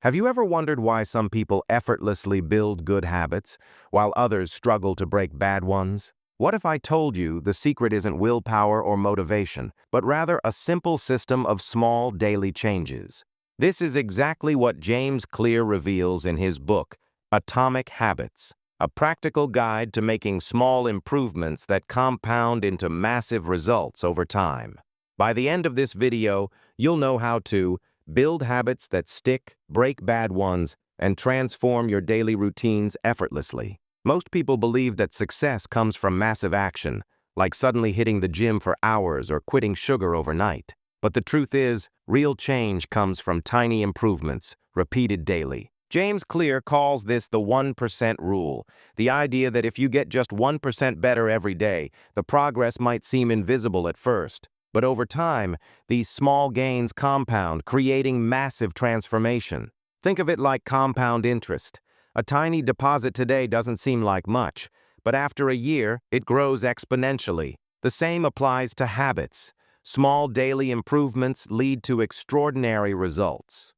Have you ever wondered why some people effortlessly build good habits, while others struggle to break bad ones? What if I told you the secret isn't willpower or motivation, but rather a simple system of small daily changes? This is exactly what James Clear reveals in his book, Atomic Habits, a practical guide to making small improvements that compound into massive results over time. By the end of this video, you'll know how to build habits that stick, break bad ones, and transform your daily routines effortlessly. Most people believe that success comes from massive action, like suddenly hitting the gym for hours or quitting sugar overnight. But the truth is, real change comes from tiny improvements, repeated daily. James Clear calls this the 1% rule, the idea that if you get just 1% better every day, the progress might seem invisible at first. But over time, these small gains compound, creating massive transformation. Think of it like compound interest. A tiny deposit today doesn't seem like much, but after a year, it grows exponentially. The same applies to habits. Small daily improvements lead to extraordinary results.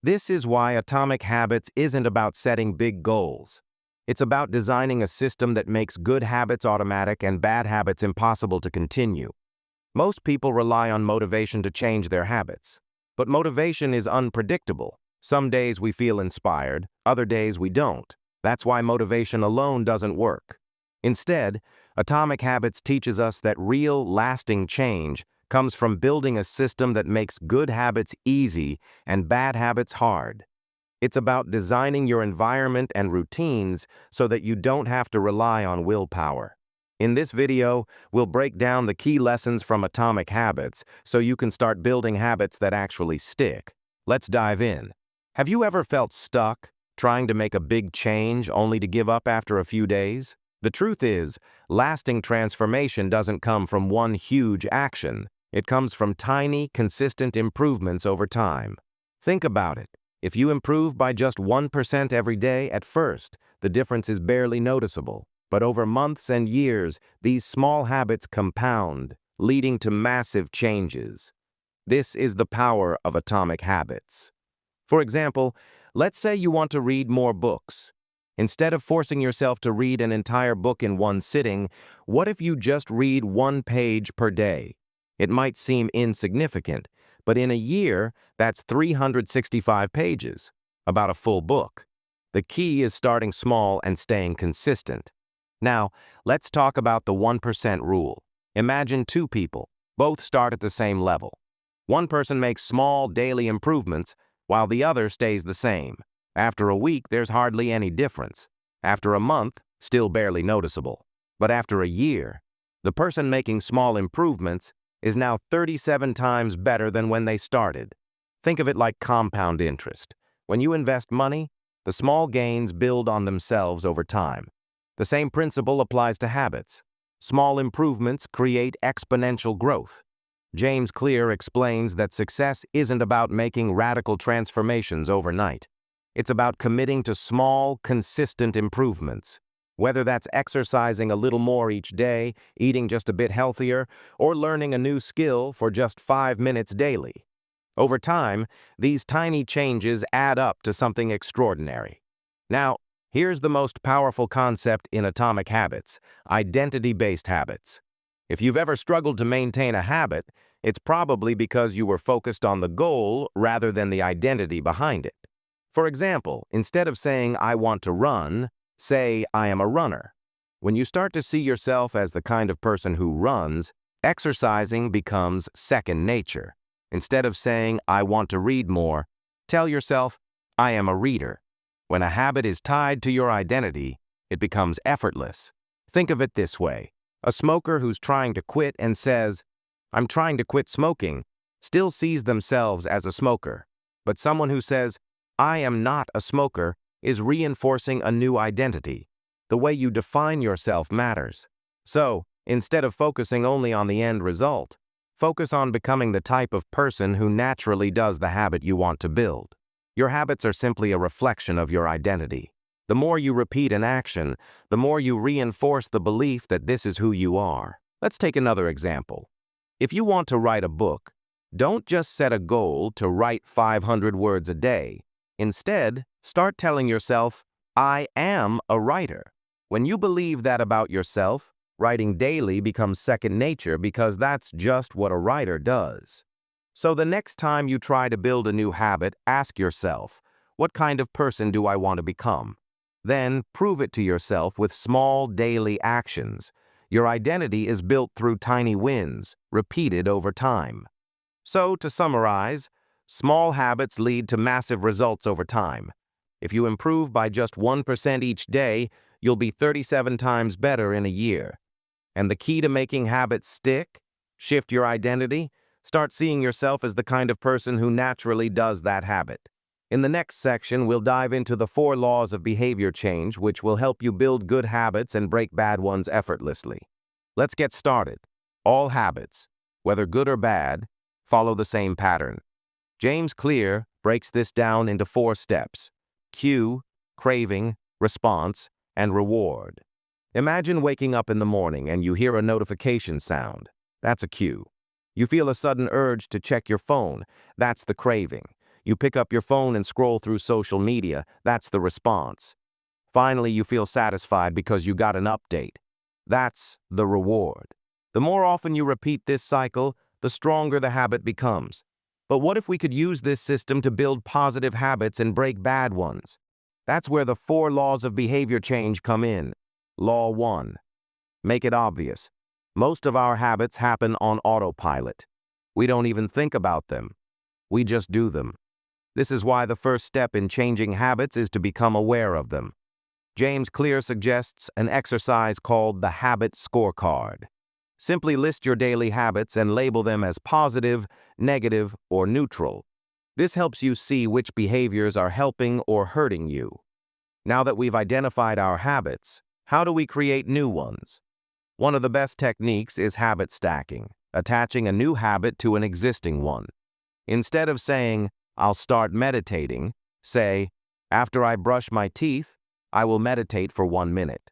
This is why Atomic Habits isn't about setting big goals. It's about designing a system that makes good habits automatic and bad habits impossible to continue. Most people rely on motivation to change their habits. But motivation is unpredictable. Some days we feel inspired, other days we don't. That's why motivation alone doesn't work. Instead, Atomic Habits teaches us that real, lasting change comes from building a system that makes good habits easy and bad habits hard. It's about designing your environment and routines so that you don't have to rely on willpower. In this video, we'll break down the key lessons from Atomic Habits so you can start building habits that actually stick. Let's dive in. Have you ever felt stuck, trying to make a big change only to give up after a few days? The truth is, lasting transformation doesn't come from one huge action. It comes from tiny, consistent improvements over time. Think about it. If you improve by just 1% every day at first, the difference is barely noticeable. But over months and years, these small habits compound, leading to massive changes. This is the power of Atomic Habits. For example, let's say you want to read more books. Instead of forcing yourself to read an entire book in one sitting, what if you just read one page per day? It might seem insignificant, but in a year, that's 365 pages, about a full book. The key is starting small and staying consistent. Now, let's talk about the 1% rule. Imagine two people, both start at the same level. One person makes small daily improvements, while the other stays the same. After a week, there's hardly any difference. After a month, still barely noticeable. But after a year, the person making small improvements is now 37 times better than when they started. Think of it like compound interest. When you invest money, the small gains build on themselves over time. The same principle applies to habits. Small improvements create exponential growth. James Clear explains that success isn't about making radical transformations overnight. It's about committing to small, consistent improvements. Whether that's exercising a little more each day, eating just a bit healthier, or learning a new skill for just 5 minutes daily. Over time, these tiny changes add up to something extraordinary. Now, here's the most powerful concept in Atomic Habits: identity-based habits. If you've ever struggled to maintain a habit, it's probably because you were focused on the goal rather than the identity behind it. For example, instead of saying, "I want to run," say, "I am a runner." When you start to see yourself as the kind of person who runs, exercising becomes second nature. Instead of saying, "I want to read more," tell yourself, "I am a reader." When a habit is tied to your identity, it becomes effortless. Think of it this way. A smoker who's trying to quit and says, "I'm trying to quit smoking," still sees themselves as a smoker. But someone who says, "I am not a smoker," is reinforcing a new identity. The way you define yourself matters. So, instead of focusing only on the end result, focus on becoming the type of person who naturally does the habit you want to build. Your habits are simply a reflection of your identity. The more you repeat an action, the more you reinforce the belief that this is who you are. Let's take another example. If you want to write a book, don't just set a goal to write 500 words a day. Instead, start telling yourself, I am a writer. When you believe that about yourself, writing daily becomes second nature because that's just what a writer does. So the next time you try to build a new habit, ask yourself, what kind of person do I want to become? Then prove it to yourself with small daily actions. Your identity is built through tiny wins, repeated over time. So, to summarize, small habits lead to massive results over time. If you improve by just 1% each day, you'll be 37 times better in a year. And the key to making habits stick? Shift your identity. Start seeing yourself as the kind of person who naturally does that habit. In the next section, we'll dive into the 4 laws of behavior change, which will help you build good habits and break bad ones effortlessly. Let's get started. All habits, whether good or bad, follow the same pattern. James Clear breaks this down into 4 steps: cue, craving, response, and reward. Imagine waking up in the morning and you hear a notification sound. That's a cue. You feel a sudden urge to check your phone. That's the craving. You pick up your phone and scroll through social media. That's the response. Finally, you feel satisfied because you got an update. That's the reward. The more often you repeat this cycle, the stronger the habit becomes. But what if we could use this system to build positive habits and break bad ones? That's where the 4 laws of behavior change come in. Law 1. Make it obvious. Most of our habits happen on autopilot. We don't even think about them. We just do them. This is why the first step in changing habits is to become aware of them. James Clear suggests an exercise called the habit scorecard. Simply list your daily habits and label them as positive, negative, or neutral. This helps you see which behaviors are helping or hurting you. Now that we've identified our habits, how do we create new ones? One of the best techniques is habit stacking, attaching a new habit to an existing one. Instead of saying, I'll start meditating, say, after I brush my teeth, I will meditate for 1 minute.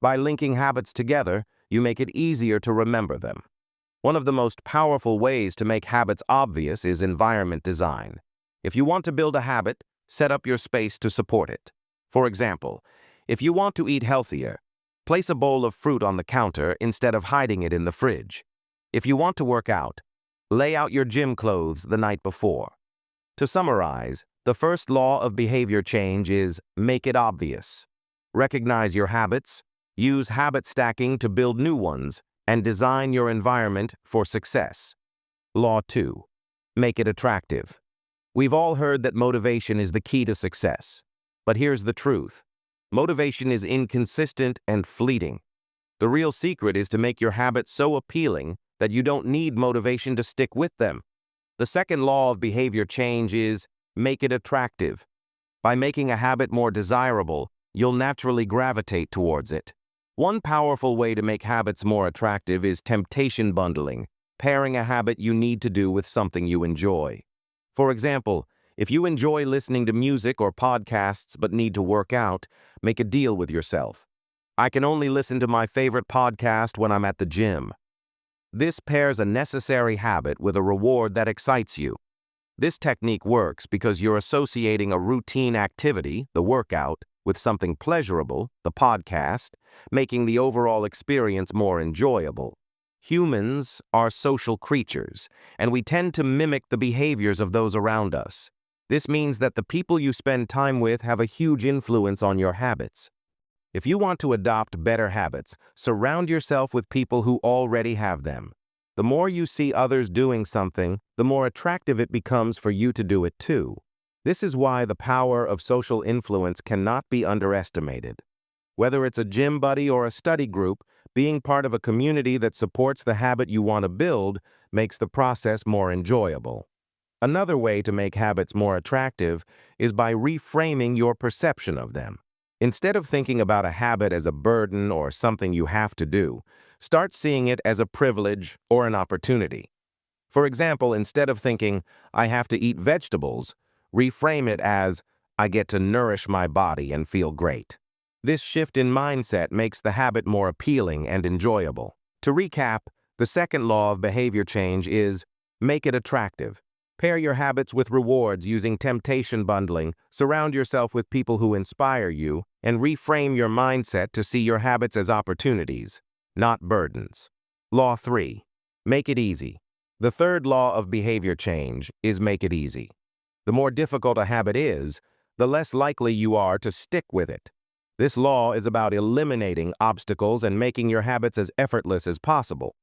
By linking habits together, you make it easier to remember them. One of the most powerful ways to make habits obvious is environment design. If you want to build a habit, set up your space to support it. For example, if you want to eat healthier, place a bowl of fruit on the counter instead of hiding it in the fridge. If you want to work out, lay out your gym clothes the night before. To summarize, the first law of behavior change is make it obvious. Recognize your habits, use habit stacking to build new ones, and design your environment for success. Law 2. Make it attractive. We've all heard that motivation is the key to success. But here's the truth. Motivation is inconsistent and fleeting. The real secret is to make your habits so appealing that you don't need motivation to stick with them. The second law of behavior change is make it attractive. By making a habit more desirable, you'll naturally gravitate towards it. One powerful way to make habits more attractive is temptation bundling, pairing a habit you need to do with something you enjoy. For example, if you enjoy listening to music or podcasts but need to work out, make a deal with yourself. I can only listen to my favorite podcast when I'm at the gym. This pairs a necessary habit with a reward that excites you. This technique works because you're associating a routine activity, the workout, with something pleasurable, the podcast, making the overall experience more enjoyable. Humans are social creatures, and we tend to mimic the behaviors of those around us. This means that the people you spend time with have a huge influence on your habits. If you want to adopt better habits, surround yourself with people who already have them. The more you see others doing something, the more attractive it becomes for you to do it too. This is why the power of social influence cannot be underestimated. Whether it's a gym buddy or a study group, being part of a community that supports the habit you want to build makes the process more enjoyable. Another way to make habits more attractive is by reframing your perception of them. Instead of thinking about a habit as a burden or something you have to do, start seeing it as a privilege or an opportunity. For example, instead of thinking, I have to eat vegetables, reframe it as, I get to nourish my body and feel great. This shift in mindset makes the habit more appealing and enjoyable. To recap, the second law of behavior change is make it attractive. Pair your habits with rewards using temptation bundling, surround yourself with people who inspire you, and reframe your mindset to see your habits as opportunities, not burdens. Law 3. Make it easy. The third law of behavior change is make it easy. The more difficult a habit is, the less likely you are to stick with it. This law is about eliminating obstacles and making your habits as effortless as possible.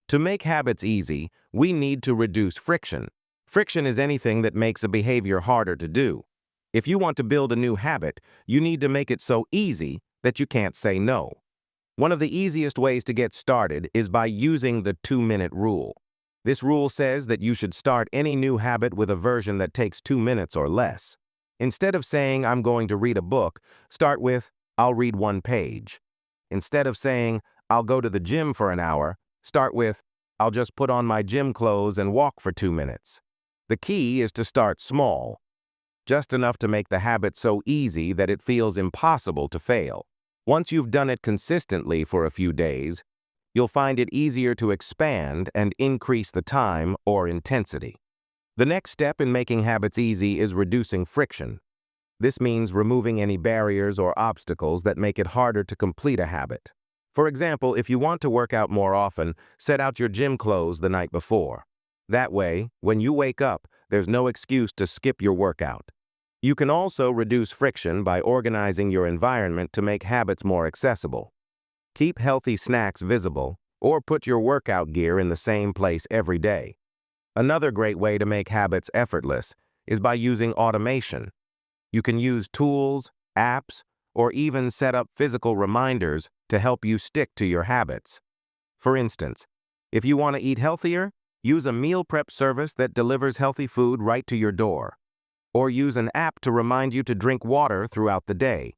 To make habits easy, we need to reduce friction. Friction is anything that makes a behavior harder to do. If you want to build a new habit, you need to make it so easy that you can't say no. One of the easiest ways to get started is by using the 2-minute rule. This rule says that you should start any new habit with a version that takes 2 minutes or less. Instead of saying, "I'm going to read a book," start with, "I'll read 1 page." Instead of saying, "I'll go to the gym for an hour," start with, "I'll just put on my gym clothes and walk for 2 minutes." The key is to start small, just enough to make the habit so easy that it feels impossible to fail. Once you've done it consistently for a few days, you'll find it easier to expand and increase the time or intensity. The next step in making habits easy is reducing friction. This means removing any barriers or obstacles that make it harder to complete a habit. For example, if you want to work out more often, set out your gym clothes the night before. That way, when you wake up, there's no excuse to skip your workout. You can also reduce friction by organizing your environment to make habits more accessible. Keep healthy snacks visible, or put your workout gear in the same place every day. Another great way to make habits effortless is by using automation. You can use tools, apps, or even set up physical reminders to help you stick to your habits. For instance, if you want to eat healthier, use a meal prep service that delivers healthy food right to your door. Or use an app to remind you to drink water throughout the day.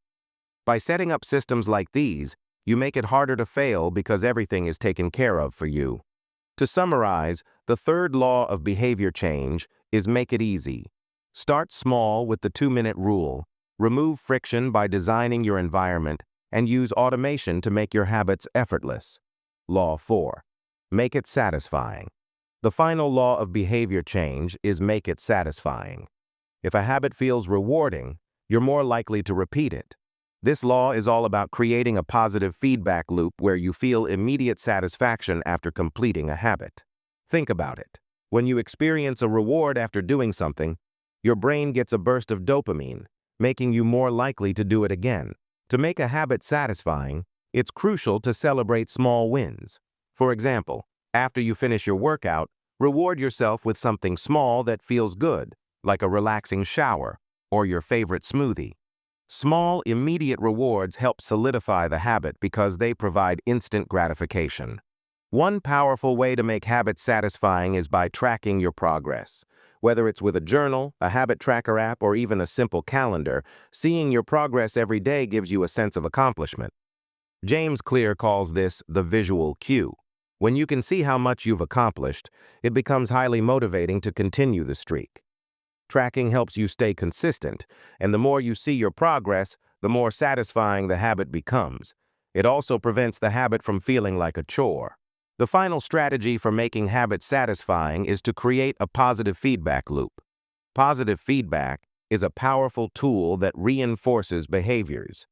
By setting up systems like these, you make it harder to fail because everything is taken care of for you. To summarize, the third law of behavior change is make it easy. Start small with the 2-minute rule, remove friction by designing your environment, and use automation to make your habits effortless. Law 4. Make it satisfying. The final law of behavior change is make it satisfying. If a habit feels rewarding, you're more likely to repeat it. This law is all about creating a positive feedback loop where you feel immediate satisfaction after completing a habit. Think about it. When you experience a reward after doing something, your brain gets a burst of dopamine, making you more likely to do it again. To make a habit satisfying, it's crucial to celebrate small wins. For example, after you finish your workout, reward yourself with something small that feels good, like a relaxing shower or your favorite smoothie. Small, immediate rewards help solidify the habit because they provide instant gratification. One powerful way to make habits satisfying is by tracking your progress. Whether it's with a journal, a habit tracker app, or even a simple calendar, seeing your progress every day gives you a sense of accomplishment. James Clear calls this the visual cue. When you can see how much you've accomplished, it becomes highly motivating to continue the streak. Tracking helps you stay consistent, and the more you see your progress, the more satisfying the habit becomes. It also prevents the habit from feeling like a chore. The final strategy for making habits satisfying is to create a positive feedback loop. Positive feedback is a powerful tool that reinforces behaviors.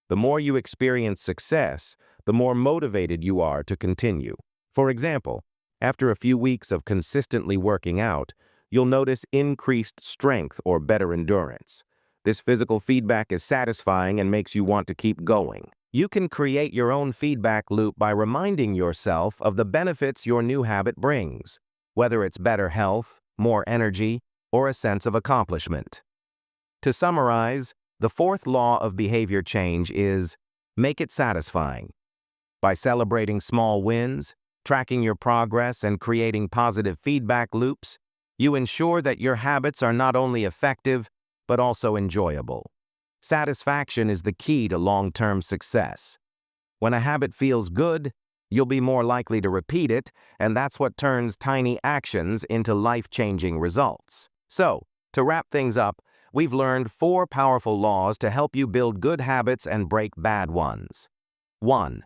The more you experience success, the more motivated you are to continue. For example, after a few weeks of consistently working out, you'll notice increased strength or better endurance. This physical feedback is satisfying and makes you want to keep going. You can create your own feedback loop by reminding yourself of the benefits your new habit brings, whether it's better health, more energy, or a sense of accomplishment. To summarize, the fourth law of behavior change is make it satisfying. By celebrating small wins, tracking your progress, and creating positive feedback loops, you ensure that your habits are not only effective, but also enjoyable. Satisfaction is the key to long-term success. When a habit feels good, you'll be more likely to repeat it, and that's what turns tiny actions into life-changing results. So, to wrap things up, we've learned 4 powerful laws to help you build good habits and break bad ones. 1.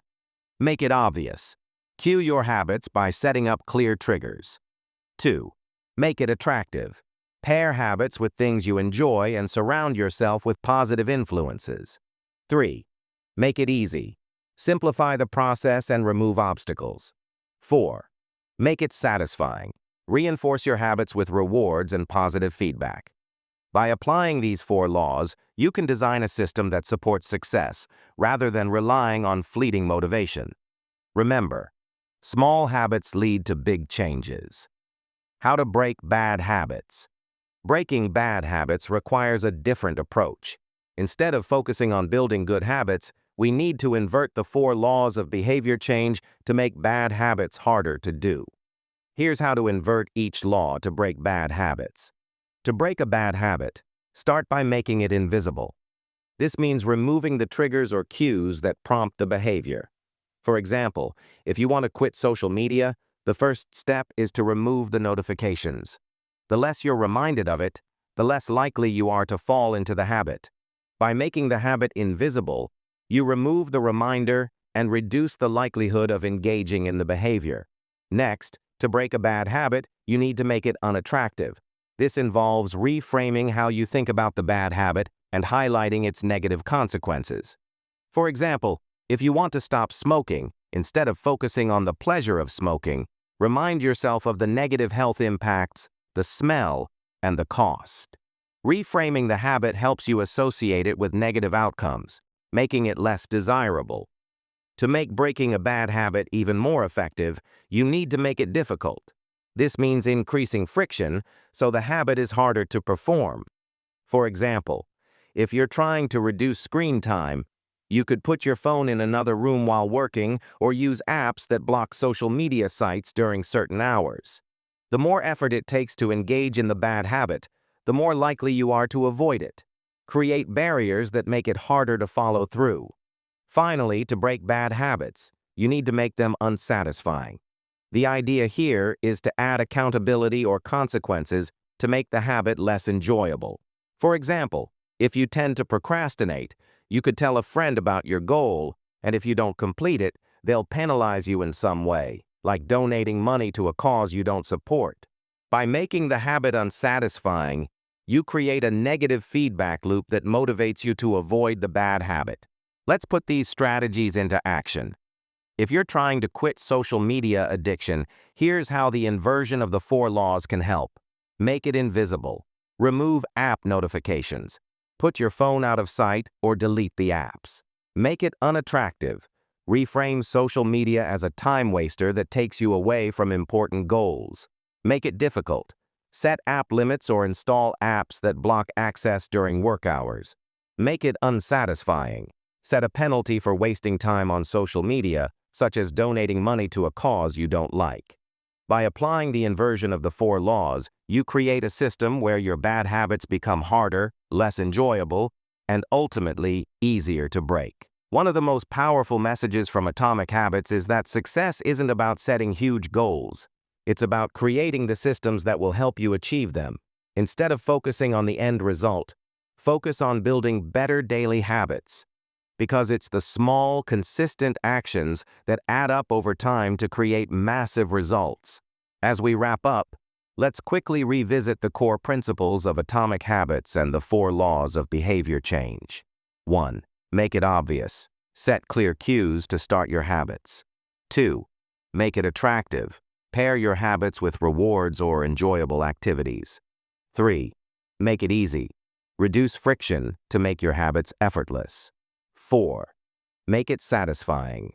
Make it obvious. Cue your habits by setting up clear triggers. 2. Make it attractive. Pair habits with things you enjoy and surround yourself with positive influences. 3. Make it easy. Simplify the process and remove obstacles. 4. Make it satisfying. Reinforce your habits with rewards and positive feedback. By applying these 4 laws, you can design a system that supports success rather than relying on fleeting motivation. Remember, small habits lead to big changes. How to break bad habits. Breaking bad habits requires a different approach. Instead of focusing on building good habits, we need to invert the 4 laws of behavior change to make bad habits harder to do. Here's how to invert each law to break bad habits. To break a bad habit, start by making it invisible. This means removing the triggers or cues that prompt the behavior. For example, if you want to quit social media, the first step is to remove the notifications. The less you're reminded of it, the less likely you are to fall into the habit. By making the habit invisible, you remove the reminder and reduce the likelihood of engaging in the behavior. Next, to break a bad habit, you need to make it unattractive. This involves reframing how you think about the bad habit and highlighting its negative consequences. For example, if you want to stop smoking, instead of focusing on the pleasure of smoking, remind yourself of the negative health impacts, the smell, and the cost. Reframing the habit helps you associate it with negative outcomes, making it less desirable. To make breaking a bad habit even more effective, you need to make it difficult. This means increasing friction so the habit is harder to perform. For example, if you're trying to reduce screen time, you could put your phone in another room while working or use apps that block social media sites during certain hours. The more effort it takes to engage in the bad habit, the more likely you are to avoid it. Create barriers that make it harder to follow through. Finally, to break bad habits, you need to make them unsatisfying. The idea here is to add accountability or consequences to make the habit less enjoyable. For example, if you tend to procrastinate, you could tell a friend about your goal, and if you don't complete it, they'll penalize you in some way, like donating money to a cause you don't support. By making the habit unsatisfying, you create a negative feedback loop that motivates you to avoid the bad habit. Let's put these strategies into action. If you're trying to quit social media addiction, here's how the inversion of the 4 laws can help. Make it invisible. Remove app notifications. Put your phone out of sight or delete the apps. Make it unattractive. Reframe social media as a time waster that takes you away from important goals. Make it difficult. Set app limits or install apps that block access during work hours. Make it unsatisfying. Set a penalty for wasting time on social media, such as donating money to a cause you don't like. By applying the inversion of the 4 laws, you create a system where your bad habits become harder, less enjoyable, and ultimately easier to break. One of the most powerful messages from Atomic Habits is that success isn't about setting huge goals. It's about creating the systems that will help you achieve them. Instead of focusing on the end result, focus on building better daily habits. Because it's the small, consistent actions that add up over time to create massive results. As we wrap up, let's quickly revisit the core principles of Atomic Habits and the 4 laws of behavior change. 1. Make it obvious. Set clear cues to start your habits. 2. Make it attractive. Pair your habits with rewards or enjoyable activities. 3. Make it easy. Reduce friction to make your habits effortless. 4. Make it satisfying.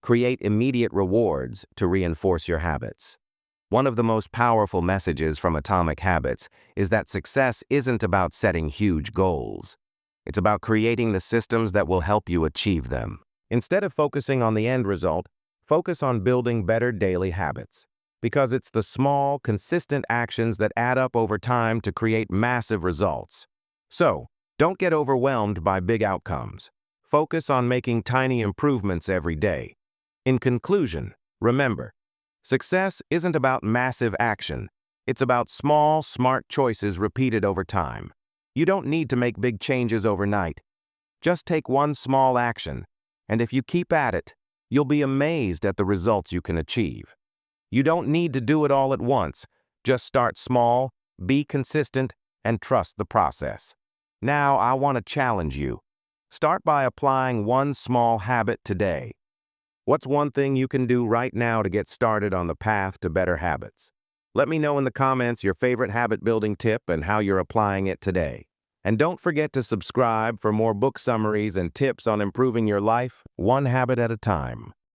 Create immediate rewards to reinforce your habits. One of the most powerful messages from Atomic Habits is that success isn't about setting huge goals. It's about creating the systems that will help you achieve them. Instead of focusing on the end result, focus on building better daily habits. Because it's the small, consistent actions that add up over time to create massive results. So, don't get overwhelmed by big outcomes. Focus on making tiny improvements every day. In conclusion, remember, success isn't about massive action. It's about small, smart choices repeated over time. You don't need to make big changes overnight. Just take one small action, and if you keep at it, you'll be amazed at the results you can achieve. You don't need to do it all at once. Just start small, be consistent, and trust the process. Now, I want to challenge you. Start by applying one small habit today. What's one thing you can do right now to get started on the path to better habits? Let me know in the comments your favorite habit-building tip and how you're applying it today. And don't forget to subscribe for more book summaries and tips on improving your life, one habit at a time.